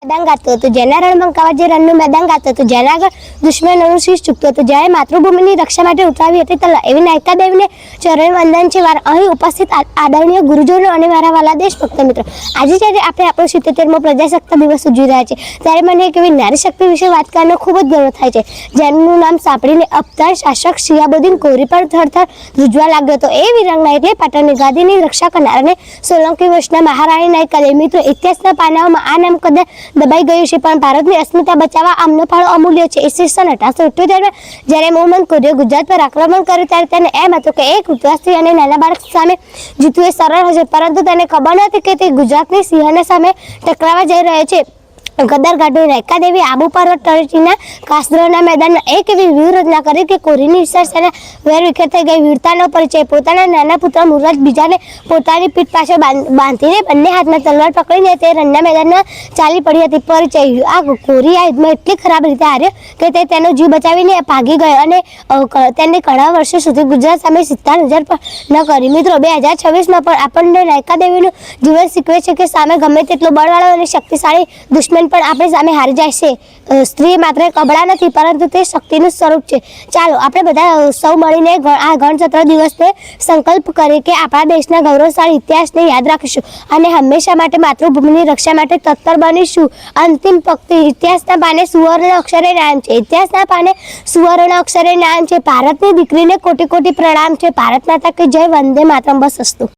मैदान गातो तो जेना रणबंकावा जे रनનું मैदान गातो तो જેના આગળ દુશ્મનોનું શીશ ઝૂકતું હતું જ્યારે માતૃભૂમિની રક્ષા માટે ઉતરાવી હતી તો એવી નાયકા દેવીને ચરણ વંદન છે અહીં ઉપસ્થિત આદરણીય ગુરુજનો અને મારા વાલા દેશભક્ત મિત્રો આજે જ્યારે આપણે આપણો 77મો પ્રજાસત્તાક દિવસ ઉજવી રહ્યા છે ત્યારે મને એક એવી નારી શક્તિ વિશે વાત કરવાનો ખૂબ જ ગર્વ થાય છે જેનું નામ સાંભળીને અફધાન શાસક શિહાબુદ્દીન કોરી પર થરથર ધ્રુજવા લાગ્યો હતો એ વિરંગના એટલે પાટણની ગાદીની રક્ષા કરનાર અને સોલંકી વંશના મહારાણી નાયકા દેવી મિત્રો ઇતિહાસના પાનાઓમાં આ નામ કદાચ દબાઈ ગયું છે પણ ભારતની અસ્મિતા બચાવવા આમનો ફાળો અમૂલ્ય છે. ઈસવીસન 1878માં જ્યારે મોહમ્મદ ઘોરીએ ગુજરાત પર આક્રમણ કર્યું ત્યારે તેને એમ હતું કે એક વૃદ્ધાસ્ત્રી અને નાના બાળક સામે જીતવું એ સરળ હશે પરંતુ તેને ખબર નથી કે તે ગુજરાતની સિંહના સામે ટકરાવા જઈ રહ્યો છે. ગદર ગાઢો નાયકા દેવી આબુ પર્વત તળેટીના કાસદ્રોના મેદાનમાં એક એવી વ્યૂહરચના કરી કે કોરીની વિશાળ વેર વિખેર થઈ ગઈ. વીરતાનો પરિચય પોતાના નાના પુત્ર મુરાદ બીજાને પોતાની પીઠ પાછળ બાંધીને બંને હાથમાં તલવાર પકડીને તે રણના મેદાનમાં ચાલી પડી હતી. પરિચય આ કોરી આ યુદ્ધમાં એટલી ખરાબ રીતે હાર્યો કે તે તેનો જીવ બચાવીને ભાગી ગયો અને તેને ઘણા વર્ષો સુધી ગુજરાત સામે 70,000 પણ ન કરી. મિત્રો 2026માં પણ આપણને નાયકા દેવીનું જીવન શીખવે છે કે સામે ગમે તેટલો બળવાળો અને શક્તિશાળી દુશ્મન પણ આપણી સામે હારી જાય છે. સ્ત્રી માત્ર કબડા નથી પરંતુ તે શક્તિનું સ્વરૂપ છે. ચાલો આપણે બધા સૌ મળીને આ ગણતંત્ર દિવસને સંકલ્પ કરીએ કે આપણા દેશના ગૌરવશાળી ઇતિહાસને યાદ રાખીશું અને હંમેશા માટે માતૃભૂમિની રક્ષા માટે તત્પર બનીશું. અંતિમ પંક્તિ ઇતિહાસના પાને સુવર્ણ અક્ષરે નામ છે. ઇતિહાસના પાને સુવર્ણ અક્ષરે નામ છે. ભારતની દીકરીને કોટી કોટી પ્રણામ છે. ભારત માતા કી જય. વંદે માતરમ. બસ અસ્તુ.